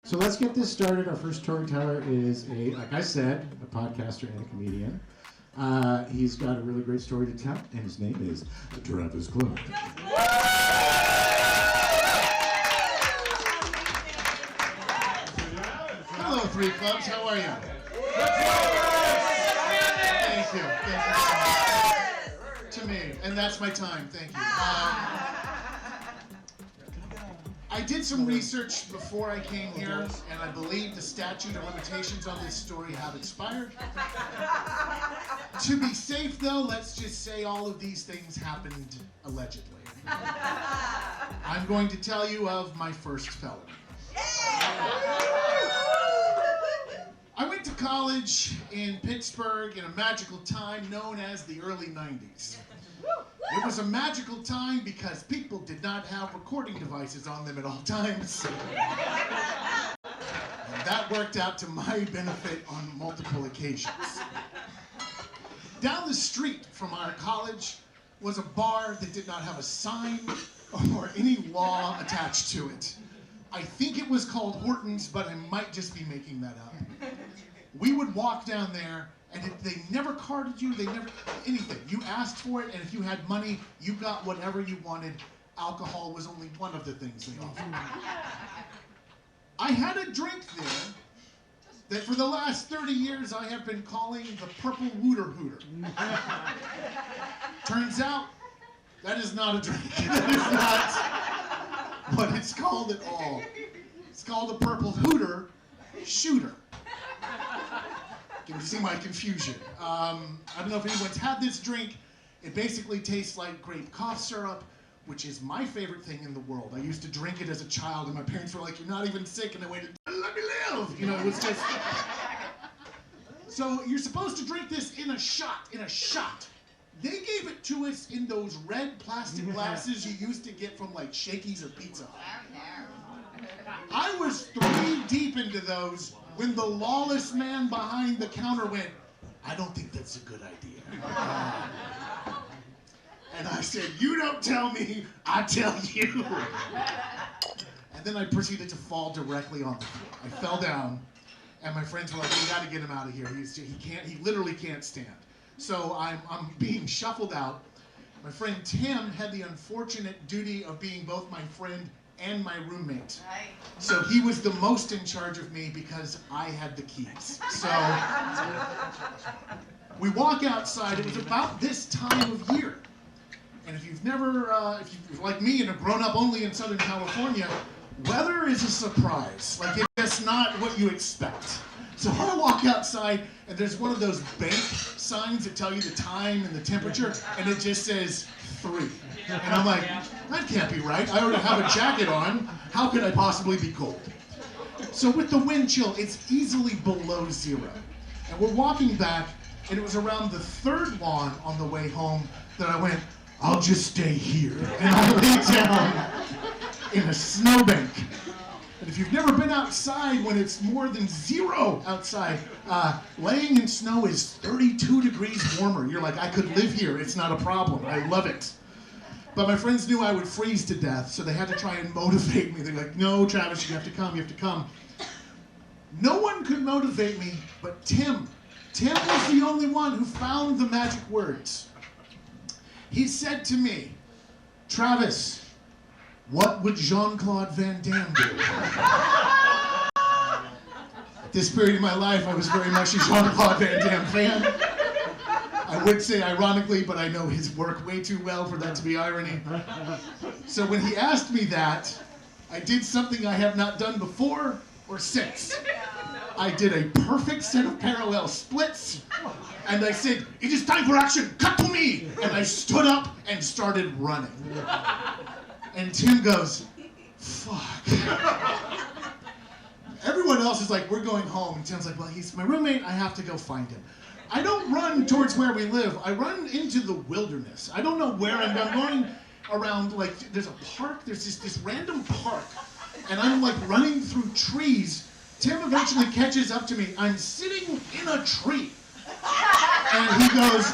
So let's get this started. Our first storyteller is like I said, a podcaster and a comedian. He's got a really great story to tell, and his name is Travis Clark. Hello, Three Clubs. How are you? Thank you. To me, and that's my time. Thank you. I did some research before I came here, and I believe the statute of limitations on this story have expired. To be safe, though, let's just say all of these things happened allegedly. I'm going to tell you of my first felony. I went to college in Pittsburgh in a magical time known as the early 90s. It was a magical time because people did not have recording devices on them at all times. And that worked out to my benefit on multiple occasions. Down the street from our college was a bar that did not have a sign or any law attached to it. I think it was called Horton's, but I might just be making that up. We would walk down there, and they never carded you, they never, anything. You asked for it, and if you had money, you got whatever you wanted. Alcohol was only one of the things they offered. I had a drink there that for the last 30 years I have been calling the Purple Wooter Hooter. Turns out, that is not a drink. That is not what it's called at all. It's called the Purple Hooter Shooter. Can you see my confusion? I don't know if anyone's had this drink. It basically tastes like grape cough syrup, which is my favorite thing in the world. I used to drink it as a child, and my parents were like, "You're not even sick," and I waited, "Let me live!" You know, it was just... So you're supposed to drink this in a shot. They gave it to us in those red plastic glasses you used to get from like Shakey's or Pizza Hut. I was 3 deep into those when the lawless man behind the counter went, "I don't think that's a good idea." And I said, "You don't tell me, I tell you." And then I proceeded to fall directly on the floor. I fell down, and my friends were like, "We gotta get him out of here. He literally can't stand." So I'm being shuffled out. My friend Tim had the unfortunate duty of being both my friend and my roommate. So he was the most in charge of me because I had the keys. So we walk outside. It was about this time of year. And if you've never, if you're like me and have grown up only in Southern California, weather is a surprise. Like, it's not what you expect. So I walk outside, and there's one of those bank signs that tell you the time and the temperature, and it just says 3. And I'm like, that can't be right. I already have a jacket on. How could I possibly be cold? So with the wind chill, it's easily below 0. And we're walking back, and it was around the 3rd lawn on the way home that I went, "I'll just stay here." And I lay down in a snowbank. And if you've never been outside when it's more than 0 outside, laying in snow is 32 degrees warmer. You're like, I could live here. It's not a problem. I love it. But my friends knew I would freeze to death, so they had to try and motivate me. They're like, "No, Travis, you have to come. You have to come." No one could motivate me but Tim. Tim was the only one who found the magic words. He said to me, "Travis, what would Jean-Claude Van Damme do?" At this period in my life, I was very much a Jean-Claude Van Damme fan. I would say ironically, but I know his work way too well for that to be irony. So when he asked me that, I did something I have not done before or since. I did a perfect set of parallel splits, and I said, "It is time for action, cut to me!" And I stood up and started running. And Tim goes, "Fuck." Everyone else is like, "We're going home." And Tim's like, "Well, he's my roommate, I have to go find him." I don't run towards where we live. I run into the wilderness. I don't know where I'm going around, like, there's a park, there's this random park, and I'm like running through trees. Tim eventually catches up to me. I'm sitting in a tree. And he goes,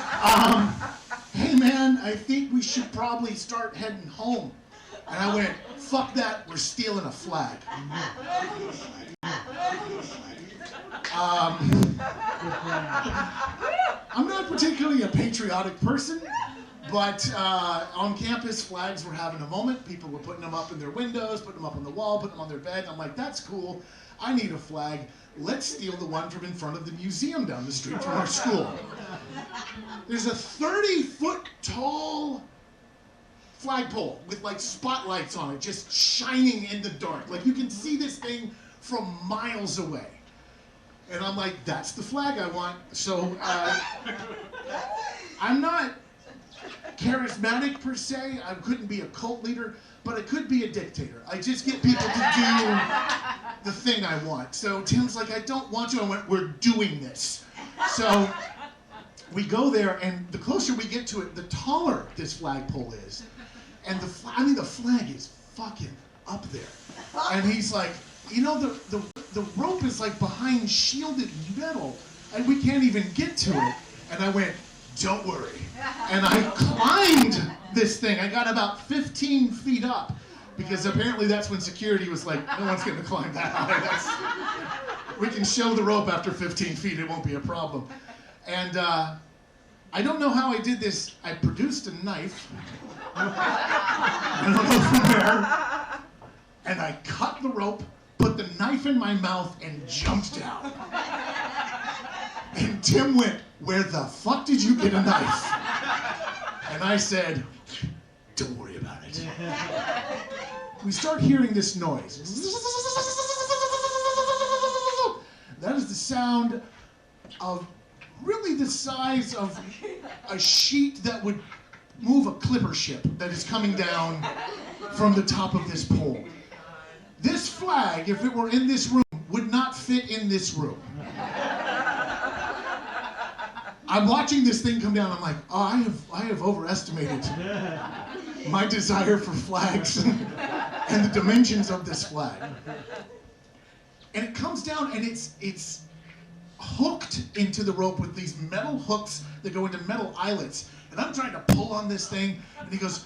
"Hey man, I think we should probably start heading home." And I went, "Fuck that, we're stealing a flag." I'm not particularly a patriotic person, but on campus, flags were having a moment. People were putting them up in their windows, putting them up on the wall, putting them on their bed. I'm like, that's cool. I need a flag. Let's steal the one from in front of the museum down the street from our school. There's a 30-foot tall flagpole with like spotlights on it, just shining in the dark. Like you can see this thing from miles away. And I'm like, that's the flag I want. So I'm not charismatic per se. I couldn't be a cult leader, but I could be a dictator. I just get people to do the thing I want. So Tim's like, I don't want to. I went, we're doing this. So we go there, and the closer we get to it, the taller this flagpole is. And the flag is fucking up there. And he's like, you know, the rope is like behind shielded metal, and we can't even get to it. And I went, don't worry. And I climbed this thing. I got about 15 feet up, because apparently that's when security was like, no one's going to climb that high. We can show the rope after 15 feet. It won't be a problem. And I don't know how I did this. I produced a knife. I don't know from where. And I cut the rope, put the knife in my mouth, and jumped down. And Tim went, where the fuck did you get a knife? And I said, don't worry about it. We start hearing this noise. That is the sound of really the size of a sheet that would move a clipper ship that is coming down from the top of this pole. This flag, if it were in this room, would not fit in this room. I'm watching this thing come down. I'm like, oh, I have overestimated my desire for flags and the dimensions of this flag. And it comes down, and it's hooked into the rope with these metal hooks that go into metal eyelets. And I'm trying to pull on this thing, and he goes,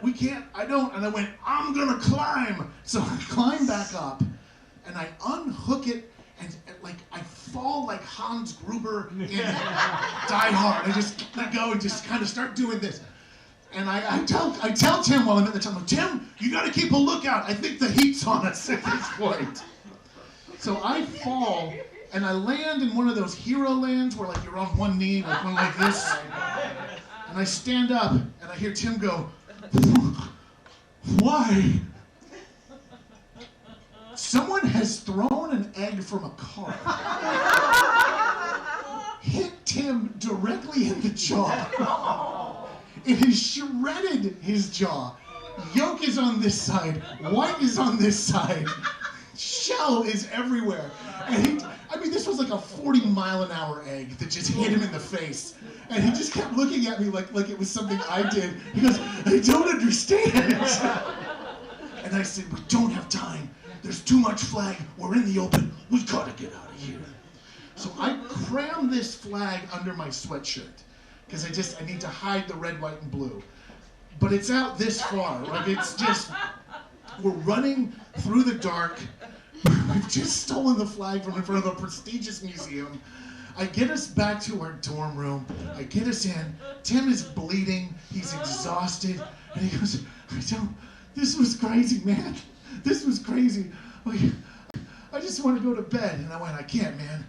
we can't, I don't. And I went, I'm gonna climb. So I climb back up, and I unhook it, and like I fall like Hans Gruber in Die Hard. I just let go and just kind of start doing this. And I tell Tim while I'm at the top, Tim, you gotta keep a lookout. I think the heat's on us at this point. So I fall, and I land in one of those hero lands where like you're on one knee, like one like this. And I stand up, and I hear Tim go, why? Someone has thrown an egg from a car. Hit Tim directly in the jaw. It has shredded his jaw. Yolk is on this side. White is on this side. Shell is everywhere. And this was like a 40-mile-an-hour egg that just hit him in the face. And he just kept looking at me like it was something I did. He goes, I don't understand. And I said, we don't have time. There's too much flag. We're in the open. We gotta get out of here. So I cram this flag under my sweatshirt because I need to hide the red, white, and blue. But it's out this far. Like it's just, we're running through the dark. We've just stolen the flag from in front of a prestigious museum. I get us back to our dorm room. I get us in. Tim is bleeding. He's exhausted. And he goes, this was crazy, man. This was crazy. I just want to go to bed. And I went, I can't, man.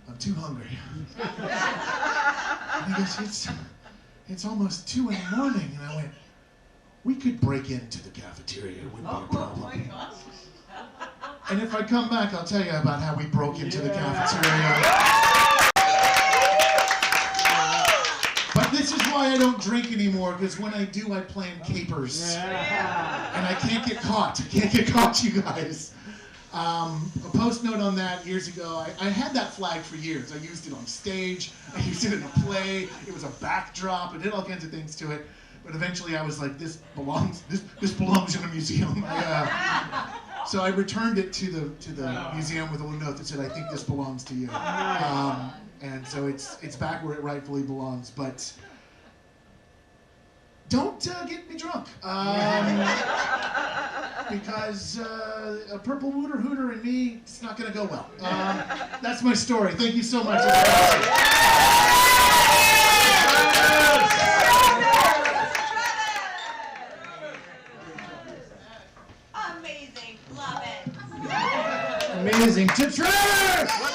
I'm too hungry. And he goes, it's almost 2 in the morning. And I went, we could break into the cafeteria. It wouldn't be a problem. Oh my gosh. And if I come back, I'll tell you about how we broke into the cafeteria. But this is why I don't drink anymore, because when I do, I plan capers. And I can't get caught. I can't get caught, you guys. A post note on that years ago. I had that flag for years. I used it on stage. I used it in a play. It was a backdrop. I did all kinds of things to it. But eventually I was like, this belongs in a museum. So I returned it to the museum with a little note that said, I think this belongs to you. And so it's back where it rightfully belongs. But don't get me drunk. because a purple wooter hooter and me, it's not going to go well. That's my story. Thank you so much. Amazing. Love it. Amazing. To Trevor!